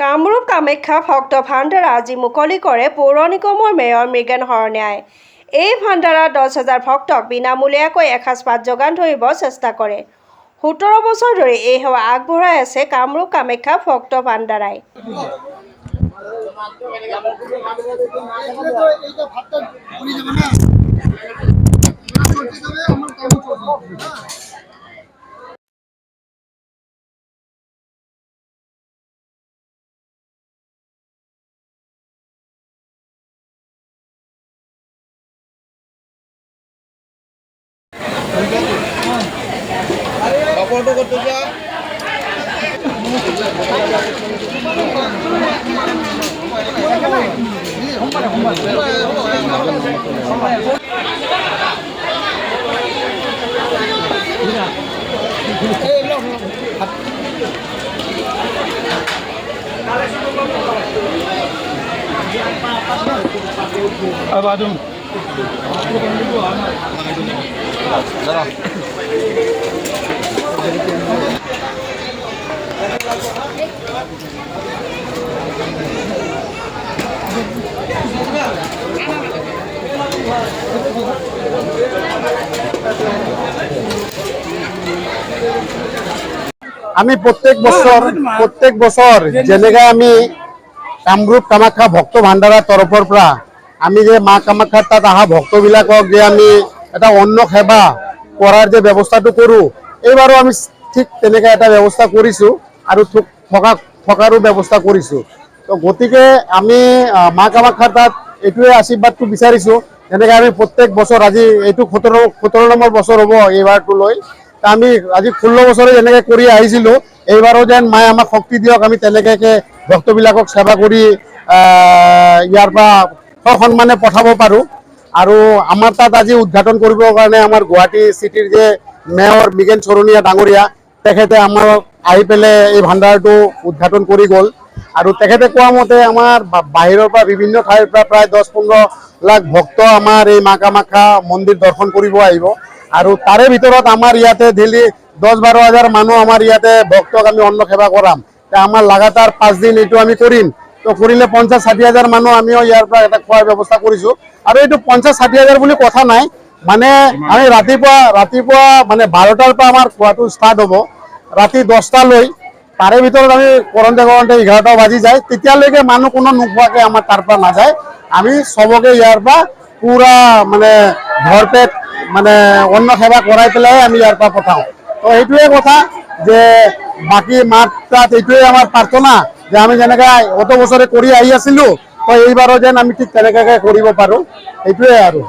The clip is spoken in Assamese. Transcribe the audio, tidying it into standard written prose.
কামৰূপ কামাখ্যা ভক্ত ভাণ্ডাৰা আজি মুকলি কৰে পৌৰ নিগমৰ মেয়ৰ মৃগেন শৰণীয়াই। এই ভাণ্ডাৰা 10,000 ভক্তক বিনামূলীয়াকৈ এসাঁজ ভাত যোগান ধৰিব চেষ্টা কৰে। 17 বছৰ ধৰি এই সেৱা আগবঢ়াই আছে কামৰূপ কামাখ্যা ভক্ত ভাণ্ডাৰাই। আমি প্ৰত্যেক বছৰ যেনেকে আমি কামৰূপ কামাখ্যা ভক্ত ভাণ্ডাৰাৰ তৰফৰ পৰা আমি যে মা কামাখ্যাৰ তাত অহা ভক্তবিলাকক যে আমি এটা অন্ন সেৱা কৰাৰ যে ব্যৱস্থাটো কৰোঁ, এইবাৰো আমি ঠিক তেনেকৈ এটা ব্যৱস্থা কৰিছোঁ আৰু থকাৰো ব্যৱস্থা কৰিছোঁ। তো গতিকে আমি মা কামাখ্যাৰ তাত এইটোৱে আশীৰ্বাদটো বিচাৰিছোঁ, যেনেকৈ আমি প্ৰত্যেক বছৰ আজি এইটো 17 নম্বৰ বছৰ হ'ব এইবাৰটো লৈ। আমি আজি 16 বছৰে যেনেকৈ কৰি আহিছিলোঁ, এইবাৰো যেন মায়ে আমাক শক্তি দিয়ক, আমি তেনেকৈ ভক্তবিলাকক সেৱা কৰি ইয়াৰ পৰা সসন্মানে পঠাব পাৰোঁ। আৰু আমাৰ তাত আজি উদঘাটন কৰিবৰ কাৰণে আমাৰ গুৱাহাটী চিটিৰ যে মেয়ৰ মৃগেন শৰণীয়া ডাঙৰীয়া, তেখেতে আমাৰ আহি পেলাই এই ভাণ্ডাৰটো উদঘাটন কৰি গ'ল। আৰু তেখেতে কোৱা মতে আমাৰ বাহিৰৰ পৰা বিভিন্ন ঠাইৰ পৰা প্ৰায় 10-15 লাখ ভক্ত আমাৰ এই মা কামাখ্যা মন্দিৰ দৰ্শন কৰিব আহিব। আৰু তাৰে ভিতৰত আমাৰ ইয়াতে ডেইলি 10-12 হাজাৰ মানুহ আমাৰ ইয়াতে ভক্তক আমি অন্ন সেৱা কৰাম। আমাৰ লাগাতাৰ 5 দিন এইটো আমি কৰিম। তো কৰিলে 50-60 হাজাৰ মানুহ আমিও ইয়াৰ পৰা এটা খোৱাৰ ব্যৱস্থা কৰিছোঁ। আৰু এইটো 50-60 হাজাৰ বুলি কথা নাই, মানে আমি ৰাতিপুৱা মানে 12টাৰ পৰা আমাৰ খোৱাটো ষ্টাৰ্ট হ'ব, ৰাতি 10টালৈ। তাৰে ভিতৰত আমি কৰোঁতে 11টা বাজি যায়, তেতিয়ালৈকে মানুহ কোনো নোখোৱাকৈ আমাৰ তাৰ পৰা নাযায়। আমি চবকে ইয়াৰ পৰা পুৰা মানে ভৰপেট মানে অন্ন সেৱা কৰাই পেলাই আমি ইয়াৰ পৰা পঠাওঁ। তো এইটোৱে কথা যে বাকী মাত তাত এইটোৱে আমাৰ প্ৰাৰ্থনা যে আমি যেনেকৈ অত বছৰে কৰি আহি আছিলোঁ, তো এইবাৰো যেন আমি ঠিক তেনেকৈ কৰিব পাৰোঁ, এইটোৱে আৰু।